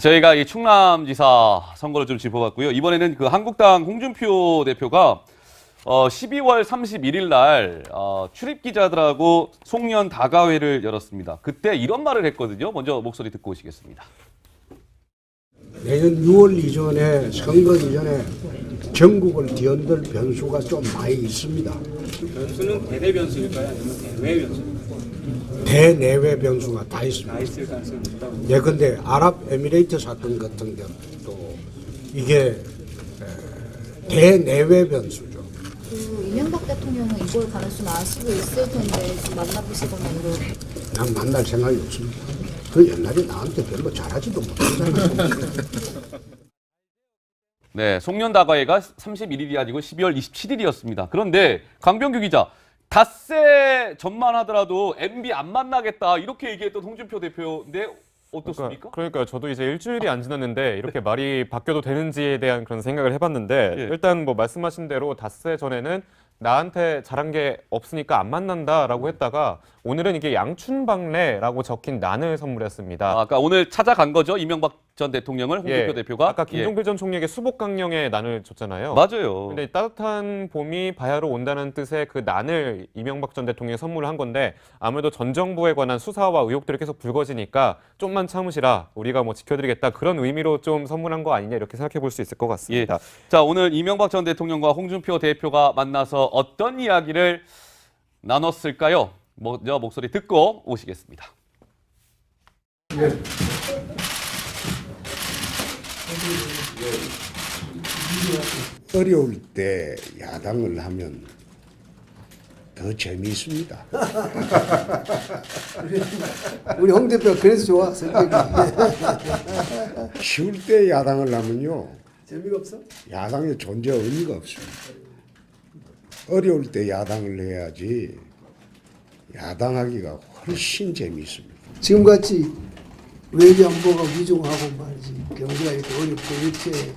저희가 이 충남지사 선거를 좀 짚어봤고요. 이번에는 그 한국당 홍준표 대표가 12월 31일 날 출입 기자들하고 송년 다가회를 열었습니다. 그때 이런 말을 했거든요. 먼저 목소리 듣고 오시겠습니다. 내년 6월 이전에 선거 이전에 전국을 뒤흔들 변수가 좀 많이 있습니다. 변수는 대내 변수일까요? 아니면 대외 변수일까요? 대내외 변수가 다 있습니다. 다 있을 가능성이 있다고. 예컨대 아랍에미레이트 사건 같은 경우도 이게 대내외 변수죠. 이명박 대통령은 이걸 가능성 아시고 있을 텐데 좀 만나보시거나 이런. 난 만날 생각이 없습니다. 그 옛날에 나한테 별로 잘하지도 못하잖아요. 네, 송년 다가회가 31일이 아니고 12월 27일이었습니다. 그런데 강병규 기자, 닷새 전만 하더라도 MB 안 만나겠다 이렇게 얘기했던 홍준표 대표인데 어떻습니까? 그러니까 저도 이제 일주일이 안 지났는데 이렇게 말이 바뀌어도 되는지에 대한 그런 생각을 해봤는데 예. 일단 뭐 말씀하신 대로 닷새 전에는 나한테 잘한 게 없으니까 안 만난다라고 했다가 오늘은 이게 양춘방래라고 적힌 난을 선물했습니다. 아까 오늘 찾아간 거죠. 이명박 전 대통령을 홍준표 대표가. 아까 김종필 전 총리에게 수복 강령의 난을 줬잖아요. 맞아요. 근데 따뜻한 봄이 바야로 온다는 뜻의 그 난을 이명박 전 대통령이 선물을 한 건데 아무래도 전 정부에 관한 수사와 의혹들이 계속 불거지니까 좀만 참으시라 우리가 뭐 지켜드리겠다 그런 의미로 좀 선물한 거 아니냐 이렇게 생각해 볼 수 있을 것 같습니다. 자, 오늘 이명박 전 대통령과 홍준표 대표가 만나서 어떤 이야기를 나눴을까요? 먼저 목소리 듣고 오시겠습니다. 어려울 때 야당을 하면 더 재미있습니다. 우리 홍 대표가 그래서 좋아 성격이. 쉬울 때 야당을 하면요. 재미가 없어? 야당의 존재 의미가 없습니다. 어려울 때 야당을 해야지 야당하기가 훨씬 재미있습니다. 지금같이 외교안보가 위중하고 말이지 경제가 이렇게 어렵고 이렇게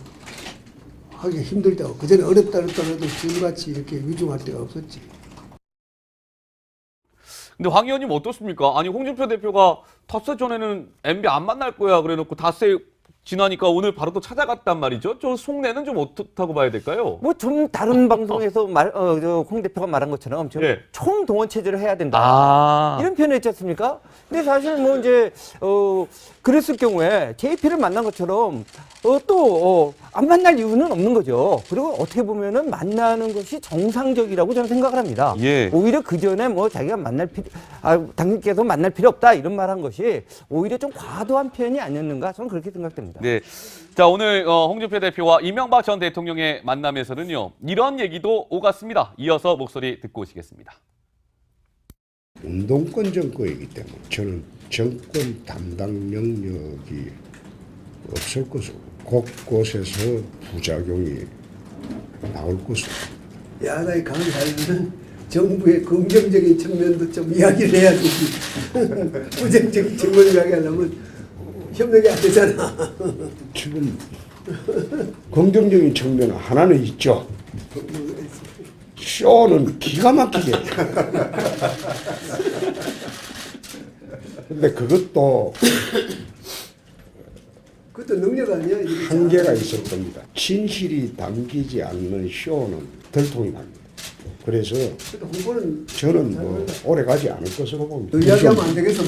하기 힘들다고 그전에 어렵다 해도 지금같이 이렇게 위중할 때가 없었지. 근데 황 의원님 어떻습니까? 아니 홍준표 대표가 닷새 전에는 MB 안 만날 거야 그래놓고 닷새 지나니까 오늘 바로 또 찾아갔단 말이죠. 저 속내는 좀 어떻다고 봐야 될까요? 뭐 좀 다른 방송에서 홍 대표가 말한 것처럼 좀 예. 총동원 체제를 해야 된다. 이런 표현을 했지 않습니까? 근데 사실 뭐 이제 그랬을 경우에 JP를 만난 것처럼 또 안 만날 이유는 없는 거죠. 그리고 어떻게 보면은 만나는 것이 정상적이라고 저는 생각을 합니다. 예. 오히려 그 전에 뭐 자기가 당신께서 만날 필요 없다 이런 말한 것이 오히려 좀 과도한 표현이 아니었는가 저는 그렇게 생각됩니다. 네. 자, 오늘 홍준표 대표와 이명박 전 대통령의 만남에서는요. 이런 얘기도 오갔습니다. 이어서 목소리 듣고 오시겠습니다. 운동권 정권이기 때문에 저는 정권 담당 능력이 없을 것이고 곳곳에서 부작용이 나올 것이고 야당이 강조하려면 정부의 긍정적인 측면도 좀 이야기를 해야 되지. 부정적인 측면을 이야기하려면 협력이 안 되잖아. 지금 긍정적인 측면은 하나는 있죠. 쇼는 기가 막히게. 근데 그것도 능력 아니야? 이게 한계가 있을 겁니다. 진실이 담기지 않는 쇼는 덜통이 납니다. 그래서 그래도 홍보는 저는 뭐 오래 가지 않을 것으로 봅니다. 더 이야기하면 안 되겠어.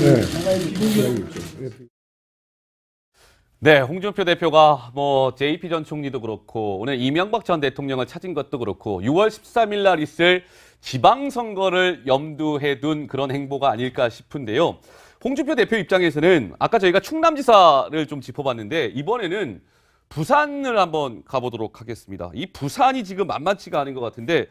네, 홍준표 대표가 뭐 JP 전 총리도 그렇고 오늘 이명박 전 대통령을 찾은 것도 그렇고 6월 13일 날 있을 지방선거를 염두에 둔 그런 행보가 아닐까 싶은데요. 홍준표 대표 입장에서는 아까 저희가 충남지사를 좀 짚어봤는데 이번에는 부산을 한번 가보도록 하겠습니다. 이 부산이 지금 만만치가 않은 것 같은데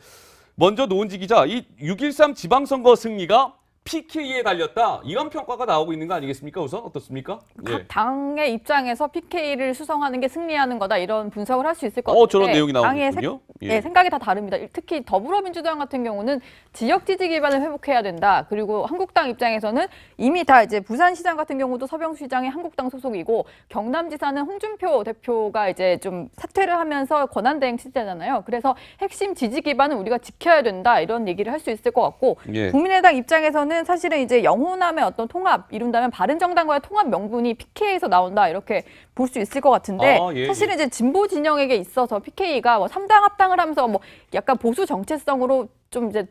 먼저 노은지 기자, 이 6.13 지방선거 승리가 PK에 달렸다 이런 평가가 나오고 있는 거 아니겠습니까? 우선 어떻습니까? 각 당의 입장에서 PK를 수성하는 게 승리하는 거다 이런 분석을 할 수 있을 것 같은데 저런 내용이 나오고 당의 있군요. 네, 생각이 다 다릅니다. 특히 더불어민주당 같은 경우는 지역 지지 기반을 회복해야 된다. 그리고 한국당 입장에서는 이미 다 이제 부산시장 같은 경우도 서병수 시장이 한국당 소속이고 경남지사는 홍준표 대표가 이제 좀 사퇴를 하면서 권한대행 시대잖아요. 그래서 핵심 지지 기반은 우리가 지켜야 된다 이런 얘기를 할 수 있을 것 같고 예. 국민의당 입장에서는 경우는 사실은 이제 영호남의 어떤 통합 이룬다면 바른정당과의 통합 명분이 PK에서 나온다 이렇게 볼 수 있을 것 같은데 사실은 이제 진보 진영에게 있어서 PK가 뭐 3당 합당을 하면서 뭐 약간 보수 정체성으로 좀 이제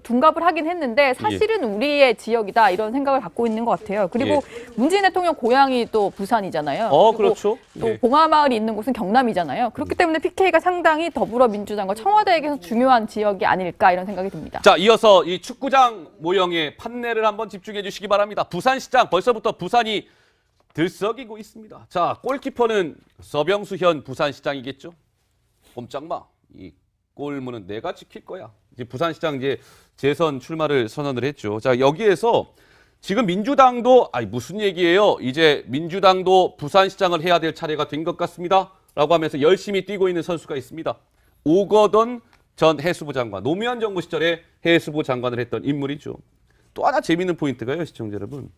둔갑을 하긴 했는데 사실은 우리의 지역이다 이런 생각을 갖고 있는 것 같아요. 그리고 문재인 대통령 고향이 또 부산이잖아요. 그렇죠. 또 봉화마을이 있는 곳은 경남이잖아요. 그렇기 때문에 PK가 상당히 더불어민주당과 청와대에게서 중요한 지역이 아닐까 이런 생각이 듭니다. 자, 이어서 이 축구장 모형의 판례를 한번 집중해 주시기 바랍니다. 부산시장 벌써부터 부산이 들썩이고 있습니다. 자, 골키퍼는 서병수 현 부산시장이겠죠? 꼼짝마. 이 골문은 내가 지킬 거야. 이제 부산시장 이제 재선 출마를 선언을 했죠. 자, 여기에서 지금 민주당도 무슨 얘기예요? 이제 민주당도 부산시장을 해야 될 차례가 된 것 같습니다. 라고 하면서 열심히 뛰고 있는 선수가 있습니다. 오거돈 전 해수부 장관, 노무현 정부 시절에 해수부 장관을 했던 인물이죠. 또 하나 재미있는 포인트가요, 시청자 여러분.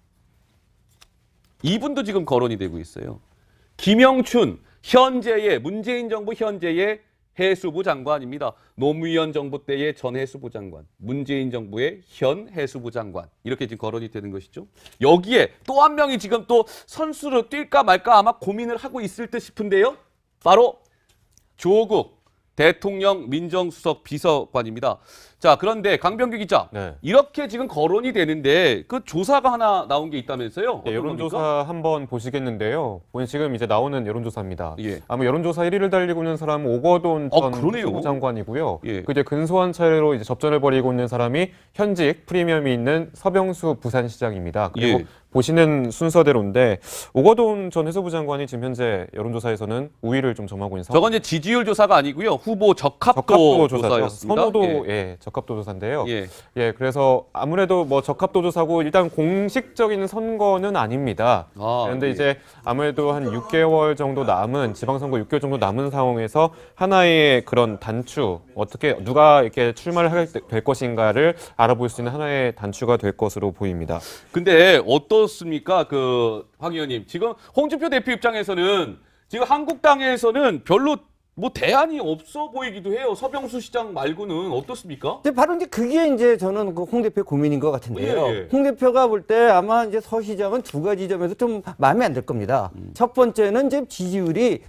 이분도 지금 거론이 되고 있어요. 김영춘, 현재의 문재인 정부 현재의 해수부 장관입니다. 노무현 정부 때의 전 해수부 장관, 문재인 정부의 현 해수부 장관 이렇게 지금 거론이 되는 것이죠. 여기에 또 한 명이 지금 또 선수로 뛸까 말까 아마 고민을 하고 있을 듯 싶은데요. 바로 조국 대통령 민정수석 비서관입니다. 자, 그런데 강병규 기자, 네. 이렇게 지금 거론이 되는데 그 조사가 하나 나온 게 있다면서요? 네, 여론조사 겁니까? 한번 보시겠는데요. 보니 지금 이제 나오는 여론조사입니다. 예. 아마 여론조사 1위를 달리고 있는 사람은 오거돈 전 그러네요. 수부 장관이고요. 예. 그 이제 근소한 차이로 이제 접전을 벌이고 있는 사람이 현직 프리미엄이 있는 서병수 부산시장입니다. 그리고 예. 보시는 순서대로인데 오거돈 전 해수부 장관이 지금 현재 여론조사에서는 우위를 좀 점하고 있는 상황. 저건 이제 지지율 조사가 아니고요. 후보 적합도 적합도 조사죠. 조사였습니다. 선호도 예. 적합도 조사인데요. 예. 그래서 아무래도 뭐 적합도 조사고 일단 공식적인 선거는 아닙니다. 그런데 예. 이제 아무래도 한 6개월 정도 남은 지방선거 6개월 정도 남은 상황에서 하나의 그런 단추 어떻게 누가 이렇게 출마를 하게 될 것인가를 알아볼 수 있는 하나의 단추가 될 것으로 보입니다. 근데 어떻습니까? 황 의원님. 지금 홍준표 대표 입장에서는 지금 한국당에서는 별로 뭐 대안이 없어 보이기도 해요. 서병수 시장 말고는 어떻습니까? 근데 바로 이제 그게 이제 저는 그 홍 대표 고민인 것 같은데요. 예. 홍 대표가 볼 때 아마 이제 서 시장은 두 가지 점에서 좀 마음에 안 들 겁니다. 첫 번째는 이제 지지율이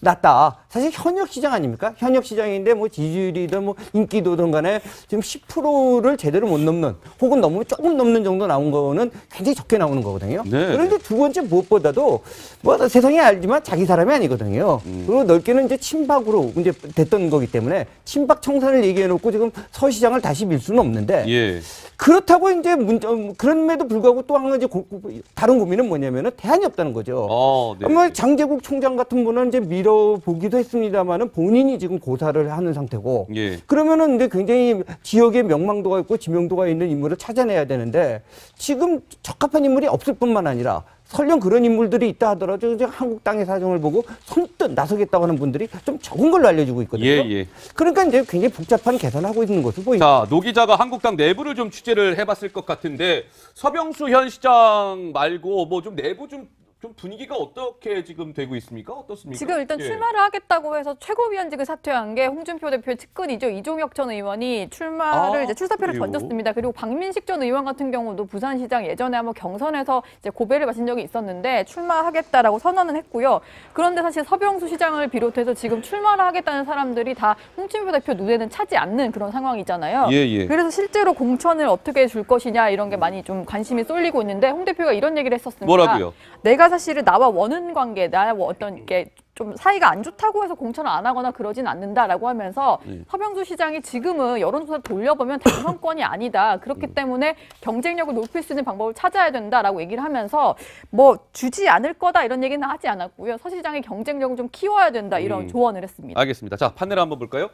낮다. 사실 현역 시장 아닙니까? 현역 시장인데 뭐 지지율이든 뭐 인기도든 간에 지금 10%를 제대로 못 넘는 혹은 넘으면 조금 넘는 정도 나온 거는 굉장히 적게 나오는 거거든요. 네. 그런데 두 번째 무엇보다도 뭐 세상에 알지만 자기 사람이 아니거든요. 그리고 넓게는 이제 친박으로 이제 됐던 거기 때문에 친박 청산을 얘기해 놓고 지금 서 시장을 다시 밀 수는 없는데 예. 그렇다고 이제 그럼에도 불구하고 또 한 가지 다른 고민은 뭐냐면은 대안이 없다는 거죠. 네. 뭐 장제국 총장 같은 분은 이제 밀어보기도 했습니다만은 본인이 지금 고사를 하는 상태고. 예. 그러면은 근데 굉장히 지역에 명망도가 있고 지명도가 있는 인물을 찾아내야 되는데 지금 적합한 인물이 없을 뿐만 아니라 설령 그런 인물들이 있다 하더라도 이제 한국당의 사정을 보고 선뜻 나서겠다고 하는 분들이 좀 적은 걸로 알려지고 있거든요. 예. 그러니까 이제 굉장히 복잡한 계산하고 있는 것으로 보입니다. 자, 노 기자가 한국당 내부를 좀 취재를 해봤을 것 같은데 서병수 현 시장 말고 뭐 좀 내부 좀 분위기가 어떻게 지금 되고 있습니까? 어떻습니까? 지금 일단 예. 출마를 하겠다고 해서 최고위원직을 사퇴한 게 홍준표 대표의 측근이죠. 이종혁 전 의원이 출마를 이제 출사표를 그래요? 던졌습니다. 그리고 박민식 전 의원 같은 경우도 부산시장 예전에 한번 경선에서 이제 고배를 마신 적이 있었는데 출마하겠다라고 선언은 했고요. 그런데 사실 서병수 시장을 비롯해서 지금 출마를 하겠다는 사람들이 다 홍준표 대표 눈에는 차지 않는 그런 상황이잖아요. 예. 그래서 실제로 공천을 어떻게 줄 것이냐 이런 게 많이 좀 관심이 쏠리고 있는데 홍 대표가 이런 얘기를 했었습니다. 뭐라고요? 내가 사실은 나와 원은 관계, 나와 어떤 게 좀 사이가 안 좋다고 해서 공천을 안 하거나 그러진 않는다라고 하면서 서병수 시장이 지금은 여론조사 돌려보면 당선권이 아니다. 그렇기 때문에 경쟁력을 높일 수 있는 방법을 찾아야 된다라고 얘기를 하면서 뭐 주지 않을 거다 이런 얘기는 하지 않았고요. 서 시장의 경쟁력을 좀 키워야 된다 이런 조언을 했습니다. 알겠습니다. 자, 판넬을 한번 볼까요?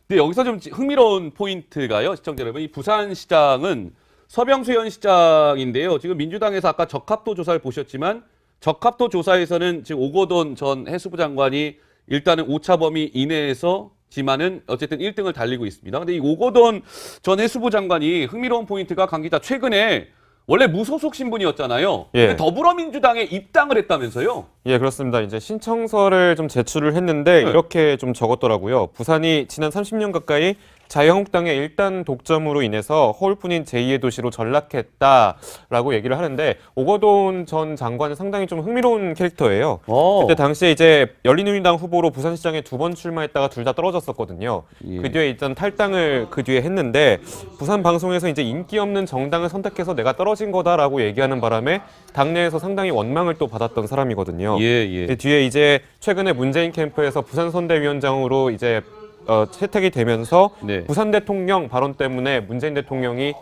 근데 여기서 좀 흥미로운 포인트가요, 시청자 여러분. 이 부산시장은 서병수 현 시장인데요. 지금 민주당에서 아까 적합도 조사를 보셨지만 적합도 조사에서는 지금 오거돈 전 해수부 장관이 일단은 오차 범위 이내에서지만은 어쨌든 1등을 달리고 있습니다. 근데 이 오거돈 전 해수부 장관이 흥미로운 포인트가 강 기자 최근에 원래 무소속 신분이었잖아요. 예. 근데 더불어민주당에 입당을 했다면서요? 예, 그렇습니다. 이제 신청서를 좀 제출을 했는데 네. 이렇게 좀 적었더라고요. 부산이 지난 30년 가까이 자유한국당의 일단 독점으로 인해서 허울뿐인 제2의 도시로 전락했다라고 얘기를 하는데 오거돈 전 장관은 상당히 좀 흥미로운 캐릭터예요. 그때 당시에 이제 열린우리당 후보로 부산시장에 2번 출마했다가 둘 다 떨어졌었거든요. 예. 그 뒤에 일단 탈당을 그 뒤에 했는데 부산 방송에서 이제 인기 없는 정당을 선택해서 내가 떨어진 거다라고 얘기하는 바람에 당내에서 상당히 원망을 또 받았던 사람이거든요. 예. 그 뒤에 이제 최근에 문재인 캠프에서 부산 선대위원장으로 이제 채택이 되면서 네. 부산 대통령 발언 때문에 문재인 대통령이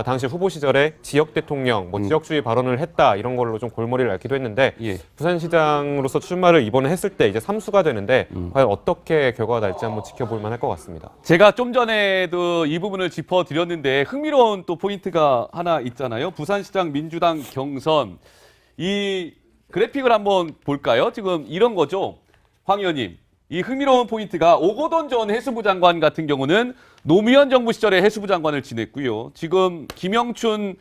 당시 후보 시절에 지역 대통령, 뭐 지역주의 발언을 했다 이런 걸로 좀 골머리를 앓기도 했는데 예. 부산시장으로서 출마를 이번에 했을 때 이제 3수가 되는데 과연 어떻게 결과가 날지 한번 지켜볼 만할 것 같습니다. 제가 좀 전에도 이 부분을 짚어드렸는데 흥미로운 또 포인트가 하나 있잖아요. 부산시장 민주당 경선. 이 그래픽을 한번 볼까요? 지금 이런 거죠. 황 의원님. 이 흥미로운 포인트가 오거돈 전 해수부 장관 같은 경우는 노무현 정부 시절에 해수부 장관을 지냈고요. 지금 김영춘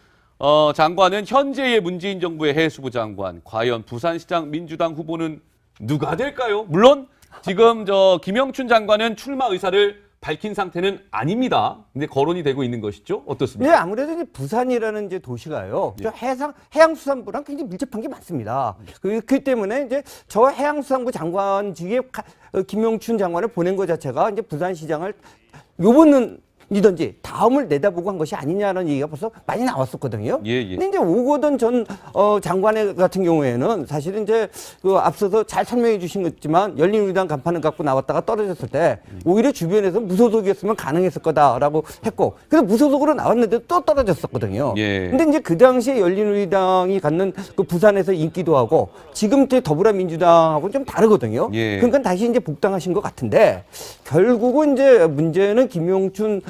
장관은 현재의 문재인 정부의 해수부 장관. 과연 부산시장 민주당 후보는 누가 될까요? 물론 지금 김영춘 장관은 출마 의사를 밝힌 상태는 아닙니다. 근데 거론이 되고 있는 것이죠. 어떻습니까? 네, 아무래도 이제 부산이라는 이제 도시가요. 저 해양수산부랑 굉장히 밀접한 게 많습니다. 그렇기 때문에 이제 저 해양수산부 장관직에 김용춘 장관을 보낸 것 자체가 이제 부산시장을 요번이든지 다음을 내다보고 한 것이 아니냐는 얘기가 벌써 많이 나왔었거든요. 예. 근데 이제 오거돈 전 장관 같은 경우에는 사실은 이제 앞서서 잘 설명해 주신 것지만 열린우리당 간판을 갖고 나왔다가 떨어졌을 때 오히려 주변에서 무소속이었으면 가능했을 거다라고 했고 그래서 무소속으로 나왔는데 또 떨어졌었거든요. 예. 근데 이제 그 당시에 열린우리당이 갖는 그 부산에서 인기도 하고 지금 이제 더불어민주당하고는 좀 다르거든요. 예. 그러니까 다시 이제 복당하신 것 같은데 결국은 이제 문제는 김용춘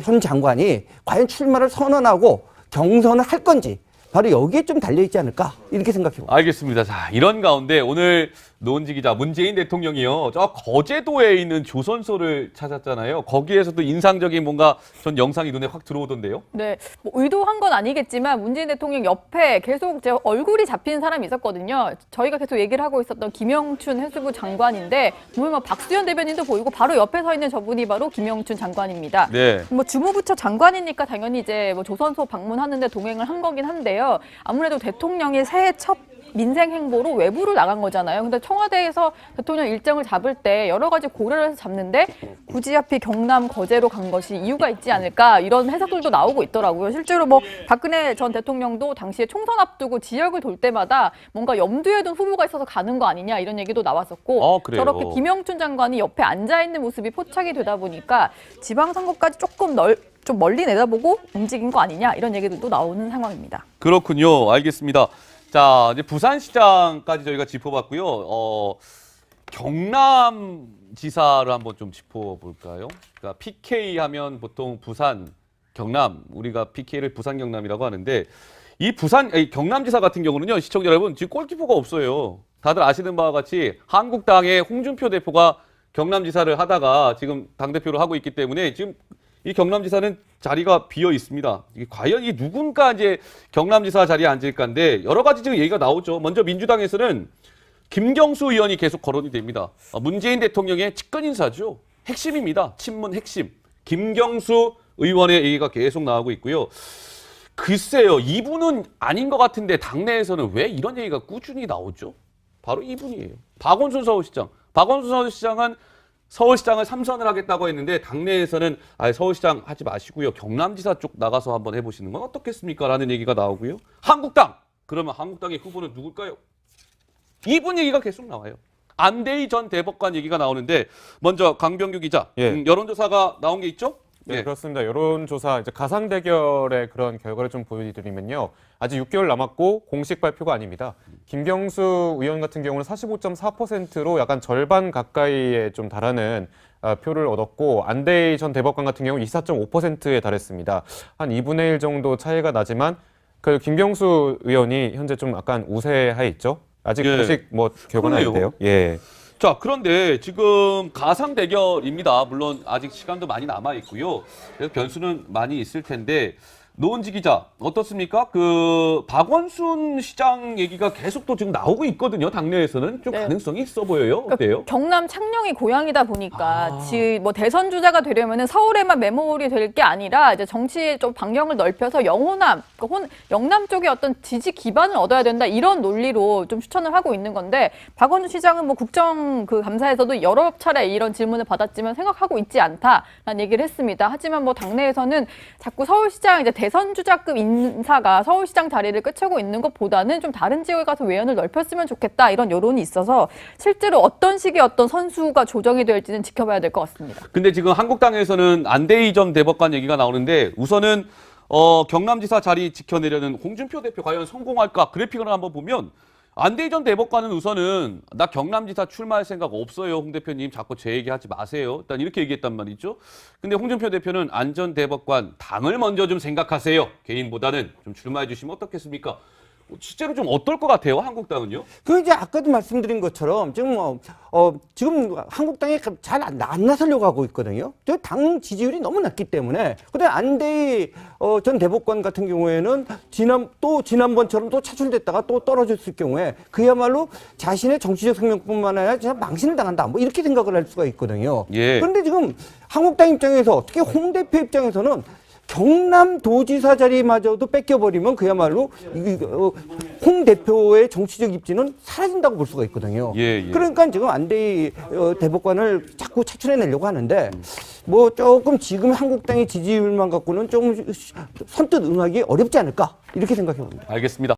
현 장관이 과연 출마를 선언하고 경선을 할 건지 바로 여기에 좀 달려있지 않을까 이렇게 생각해봅니다. 알겠습니다. 자, 이런 가운데 오늘 노은지 기자, 문재인 대통령이요. 저 거제도에 있는 조선소를 찾았잖아요. 거기에서도 인상적인 뭔가 전 영상이 눈에 확 들어오던데요. 네, 뭐 의도한 건 아니겠지만 문재인 대통령 옆에 계속 제 얼굴이 잡힌 사람이 있었거든요. 저희가 계속 얘기를 하고 있었던 김영춘 해수부 장관인데 보면 뭐 박수현 대변인도 보이고 바로 옆에 서 있는 저분이 바로 김영춘 장관입니다. 네. 뭐 주무부처 장관이니까 당연히 이제 뭐 조선소 방문하는데 동행을 한 거긴 한데요. 아무래도 대통령이 새해 첫 민생 행보로 외부를 나간 거잖아요. 근데 청와대에서 대통령 일정을 잡을 때 여러 가지 고려를 해서 잡는데 굳이 하필 경남 거제로 간 것이 이유가 있지 않을까 이런 해석들도 나오고 있더라고요. 실제로 뭐 박근혜 전 대통령도 당시에 총선 앞두고 지역을 돌 때마다 뭔가 염두에 둔 후보가 있어서 가는 거 아니냐 이런 얘기도 나왔었고 그래요? 저렇게 김영춘 장관이 옆에 앉아 있는 모습이 포착이 되다 보니까 지방선거까지 좀 멀리 내다보고 움직인 거 아니냐 이런 얘기들도 나오는 상황입니다. 그렇군요. 알겠습니다. 자, 이제 부산시장까지 저희가 짚어봤고요. 경남지사를 한번 좀 짚어볼까요? 그러니까 PK 하면 보통 부산, 경남, 우리가 PK를 부산 경남이라고 하는데 이 경남지사 같은 경우는요, 시청자 여러분, 지금 골키퍼가 없어요. 다들 아시는 바와 같이 한국당의 홍준표 대표가 경남지사를 하다가 지금 당대표를 하고 있기 때문에 지금 이 경남지사는 자리가 비어 있습니다. 과연 이 누군가 이제 경남지사 자리에 앉을까인데 여러 가지 지금 얘기가 나오죠. 먼저 민주당에서는 김경수 의원이 계속 거론이 됩니다. 문재인 대통령의 측근 인사죠. 핵심입니다. 친문 핵심. 김경수 의원의 얘기가 계속 나오고 있고요. 글쎄요. 이분은 아닌 것 같은데 당내에서는 왜 이런 얘기가 꾸준히 나오죠? 바로 이분이에요. 박원순 서울시장. 박원순 서울시장은 서울시장을 3선을 하겠다고 했는데 당내에서는 서울시장 하지 마시고요. 경남지사 쪽 나가서 한번 해보시는 건 어떻겠습니까? 라는 얘기가 나오고요. 한국당! 그러면 한국당의 후보는 누굴까요? 이분 얘기가 계속 나와요. 안대희 전 대법관 얘기가 나오는데 먼저 강병규 기자, 여론조사가 나온 게 있죠? 네, 그렇습니다. 여론조사 이제 가상 대결의 그런 결과를 좀 보여드리면요. 아직 6개월 남았고 공식 발표가 아닙니다. 김경수 의원 같은 경우는 45.4%로 약간 절반 가까이에 좀 달하는 표를 얻었고 안대희 전 대법관 같은 경우 24.5%에 달했습니다. 한 2분의 1 정도 차이가 나지만 그 김경수 의원이 현재 좀 약간 우세해 있죠. 아직 공식 뭐 결과는 아닌데요. 예. 자, 그런데 지금 가상 대결입니다. 물론 아직 시간도 많이 남아 있고요. 그래서 변수는 많이 있을 텐데 노은지 기자, 어떻습니까? 그 박원순 시장 얘기가 계속 또 지금 나오고 있거든요. 당내에서는 좀 네. 가능성이 있어 보여요. 어때요? 그러니까 경남 창녕이 고향이다 보니까 뭐 대선 주자가 되려면은 서울에만 매몰이 될 게 아니라 이제 정치의 좀 방향을 넓혀서 영호남, 영남 쪽의 어떤 지지 기반을 얻어야 된다 이런 논리로 좀 추천을 하고 있는 건데 박원순 시장은 뭐 국정 그 감사에서도 여러 차례 이런 질문을 받았지만 생각하고 있지 않다라는 얘기를 했습니다. 하지만 뭐 당내에서는 자꾸 서울시장 이제 대선 주자급 인사가 서울시장 자리를 꿰차고 있는 것보다는 좀 다른 지역에 가서 외연을 넓혔으면 좋겠다 이런 여론이 있어서 실제로 어떤 식의 어떤 선수가 조정이 될지는 지켜봐야 될 것 같습니다. 근데 지금 한국당에서는 안대희 전 대법관 얘기가 나오는데 우선은 경남지사 자리 지켜내려는 홍준표 대표 과연 성공할까 그래픽을 한번 보면 안대희 전 대법관은 우선은 나 경남지사 출마할 생각 없어요. 홍 대표님 자꾸 제 얘기하지 마세요. 일단 이렇게 얘기했단 말이죠. 근데 홍준표 대표는 안 전 대법관 당을 먼저 좀 생각하세요. 개인보다는 좀 출마해 주시면 어떻겠습니까? 실제로 좀 어떨 것 같아요, 한국당은요? 그 이제 아까도 말씀드린 것처럼 지금 지금 한국당이 잘 안 나서려고 하고 있거든요. 당 지지율이 너무 낮기 때문에. 근데 안대희 전 대법관 같은 경우에는 지난번처럼 또 차출됐다가 또 떨어졌을 경우에 그야말로 자신의 정치적 생명뿐만 아니라 진짜 망신을 당한다. 뭐 이렇게 생각을 할 수가 있거든요. 예. 그런데 지금 한국당 입장에서 특히 홍 대표 입장에서는 경남도지사 자리마저도 뺏겨버리면 그야말로 홍 대표의 정치적 입지는 사라진다고 볼 수가 있거든요. 예, 예. 그러니까 지금 안대희 대법관을 자꾸 차출해내려고 하는데 뭐 조금 지금 한국당의 지지율만 갖고는 좀 선뜻 응하기 어렵지 않을까 이렇게 생각해 봅니다. 알겠습니다.